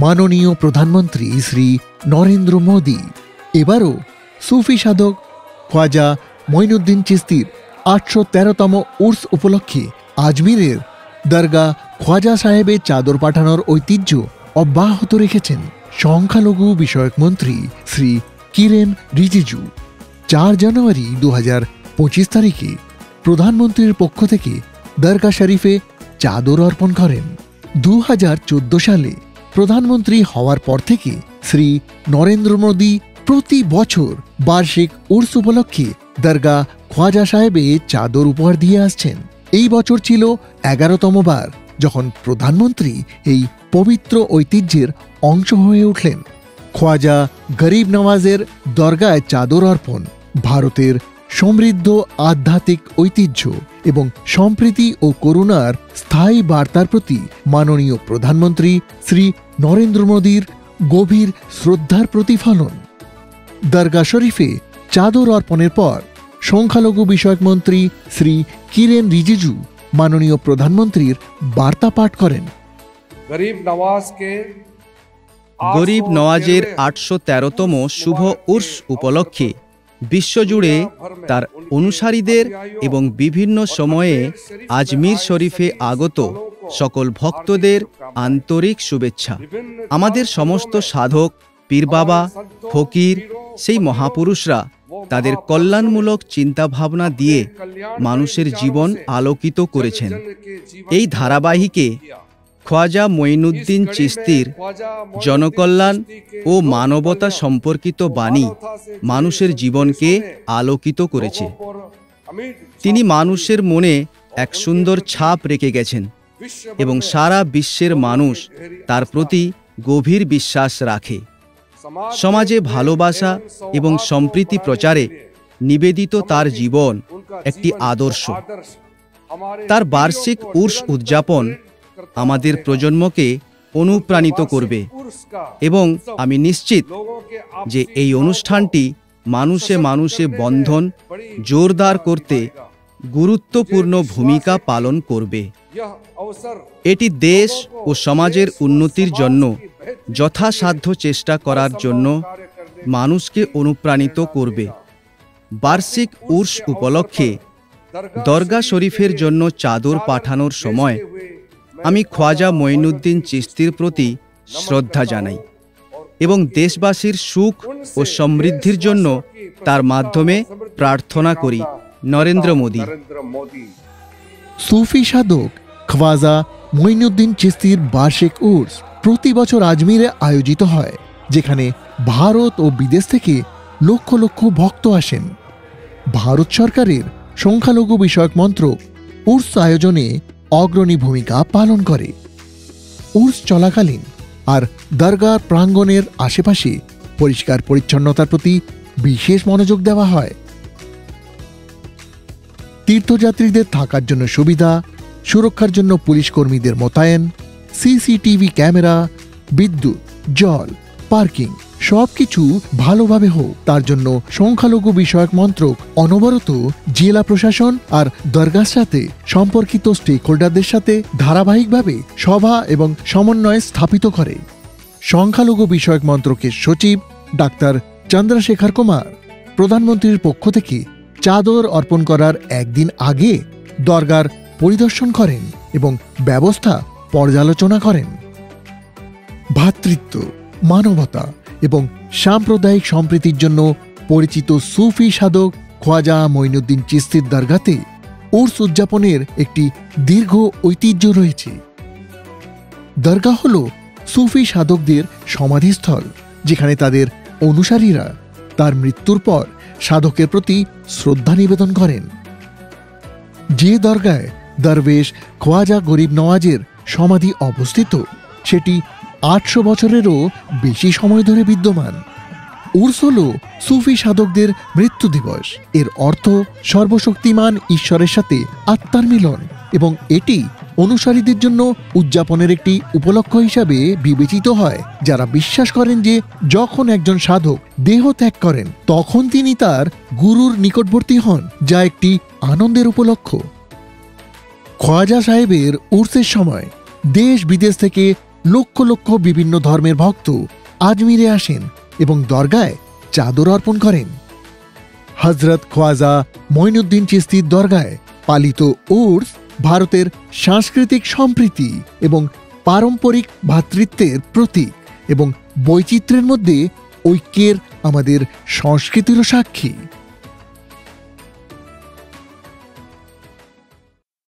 মাননীয় প্রধানমন্ত্রী শ্রী নরেন্দ্র মোদী এবারও সুফি সাধক খ্বাজা মঈনুদ্দিন চিশতির 813তম উর্স উপলক্ষে আজমিরের দরগা খ্বাজা সাহেবে চাদর পাঠানোর ঐতিহ্য অব্যাহত রেখেছেন সংখ্যালঘু বিষয়ক মন্ত্রী শ্রী কিরেন রিজিজু। 4 জানুয়ারি 2025 তারিখে প্রধানমন্ত্রীর পক্ষ থেকে দরগা শরীফে চাদর অর্পণ করেন। 2014 সালে প্রধানমন্ত্রী হওয়ার পর থেকে শ্রী নরেন্দ্র মোদী প্রতি বছর বার্ষিক উর্স উপলক্ষে দরগা খ্বাজা সাহেবে চাদর উপহার দিয়ে আসছেন। এই বছর ছিল 11তম বার যখন প্রধানমন্ত্রী এই পবিত্র ঐতিহ্যের অংশ হয়ে উঠলেন। খ্বাজা গরিব নওয়াজের দরগায় চাদর অর্পণ ভারতের সমৃদ্ধ আধ্যাত্মিক ঐতিহ্য এবং সম্প্রীতি ও করুণার স্থায়ী বার্তার প্রতি মাননীয় প্রধানমন্ত্রী শ্রী নরেন্দ্র মোদীর গভীর শ্রদ্ধার প্রতিফলন। দরগা শরীফে চাদর অর্পণের পর সংখ্যালঘু বিষয়ক মন্ত্রী শ্রী কিরেন রিজিজু মাননীয় প্রধানমন্ত্রীর বার্তা পাঠ করেন। গরিব নওয়াজের 813তম শুভ উর্স উপলক্ষে বিশ্বজুড়ে তার অনুসারীদের এবং বিভিন্ন সময়ে আজমির শরীফে আগত সকল ভক্তদের আন্তরিক শুভেচ্ছা। আমাদের সমস্ত সাধক, পীর বাবা, ফকির, সেই মহাপুরুষরা তাদের কল্যাণমূলক চিন্তাভাবনা দিয়ে মানুষের জীবন আলোকিত করেছেন। এই ধারাবাহিকে খ্বাজা মঈনুদ্দিন চিশতির জনকল্যাণ ও মানবতা সম্পর্কিত বাণী মানুষের জীবনকে আলোকিত করেছে। তিনি মানুষের মনে এক সুন্দর ছাপ রেখে গেছেন এবং সারা বিশ্বের মানুষ তার প্রতি গভীর বিশ্বাস রাখে। সমাজে ভালোবাসা এবং সম্প্রীতি প্রচারে নিবেদিত তার জীবন একটি আদর্শ। তার বার্ষিক উর্স উদযাপন আমাদের প্রজন্মকে অনুপ্রাণিত করবে এবং আমি নিশ্চিত যে এই অনুষ্ঠানটি মানুষে মানুষে বন্ধন জোরদার করতে গুরুত্বপূর্ণ ভূমিকা পালন করবে। এটি দেশ ও সমাজের উন্নতির জন্য যথাসাধ্য চেষ্টা করার জন্য মানুষকে অনুপ্রাণিত করবে। বার্ষিক উর্স উপলক্ষে দরগা শরীফের জন্য চাদর পাঠানোর সময় আমি খ্বাজা মঈনুদ্দিন চিশতির প্রতি শ্রদ্ধা জানাই এবং দেশবাসীর সুখ ও সমৃদ্ধির জন্য তার মাধ্যমে প্রার্থনা করি। নরেন্দ্র মোদী। সুফি সাধক খ্বাজা মঈনুদ্দিন চিশতির বার্ষিক উর্স প্রতি বছর আজমিরে আয়োজিত হয়, যেখানে ভারত ও বিদেশ থেকে লক্ষ লক্ষ ভক্ত আসেন। ভারত সরকারের সংখ্যালঘু বিষয়ক মন্ত্রক উর্স আয়োজনে অগ্রণী ভূমিকা পালন করে। উর্স চলাকালীন আর দরগার প্রাঙ্গণের আশেপাশে পরিষ্কার পরিচ্ছন্নতার প্রতি বিশেষ মনোযোগ দেওয়া হয়। তীর্থযাত্রীদের থাকার জন্য সুবিধা, সুরক্ষার জন্য পুলিশ কর্মীদের মোতায়েন, সিসিটিভি ক্যামেরা, বিদ্যুৎ, জল, পার্কিং সবকিছু ভালোভাবে হোক তার জন্য সংখ্যালঘু বিষয়ক মন্ত্রক অনবরত জেলা প্রশাসন আর দরগার সাথে সম্পর্কিত স্টেক হোল্ডারদের সাথে ধারাবাহিকভাবে সভা এবং সমন্বয় স্থাপিত করে। সংখ্যালঘু বিষয়ক মন্ত্রকের সচিব ডাক্তার চন্দ্রশেখর কুমার প্রধানমন্ত্রীর পক্ষ থেকে চাদর অর্পণ করার একদিন আগে দরগার পরিদর্শন করেন এবং ব্যবস্থা পর্যালোচনা করেন। ভ্রাতৃত্ব, মানবতা এবং সাম্প্রদায়িক সম্প্রীতির জন্য পরিচিত সুফি সাধক খ্বাজা মঈনুদ্দিন চিশতির দরগাতে উর্স উদযাপনের একটি দীর্ঘ ঐতিহ্য রয়েছে। দরগা হল সুফি সাধকদের সমাধিস্থল, যেখানে তাদের অনুসারীরা তার মৃত্যুর পর সাধকের প্রতি শ্রদ্ধা নিবেদন করেন। যে দরগায় দরবেশ খ্বাজা গরিব নওয়াজের সমাধি অবস্থিত সেটি 800 বছরেরও বেশি সময় ধরে বিদ্যমান। উর্স হল সুফি সাধকদের মৃত্যু দিবস। এর অর্থ সর্বশক্তিমান ঈশ্বরের সাথে আত্মার মিলন এবং এটি অনুসারীদের জন্য উদযাপনের একটি উপলক্ষ হিসাবে বিবেচিত হয়, যারা বিশ্বাস করেন যে যখন একজন সাধক দেহ ত্যাগ করেন তখন তিনি তার গুরুর নিকটবর্তী হন, যা একটি আনন্দের উপলক্ষ। খ্বাজা সাহেবের উর্সের সময় দেশ বিদেশ থেকে লক্ষ লক্ষ বিভিন্ন ধর্মের ভক্ত আজমিরে আসেন এবং দরগায় চাদর অর্পণ করেন। হযরত খ্বাজা মঈনুদ্দিন চিশতির দরগায় পালিত উর্স ভারতের সাংস্কৃতিক সম্প্রীতি এবং পারম্পরিক ভ্রাতৃত্বের প্রতীক এবং বৈচিত্র্যের মধ্যে ঐক্যের আমাদের সংস্কৃতিরও সাক্ষী।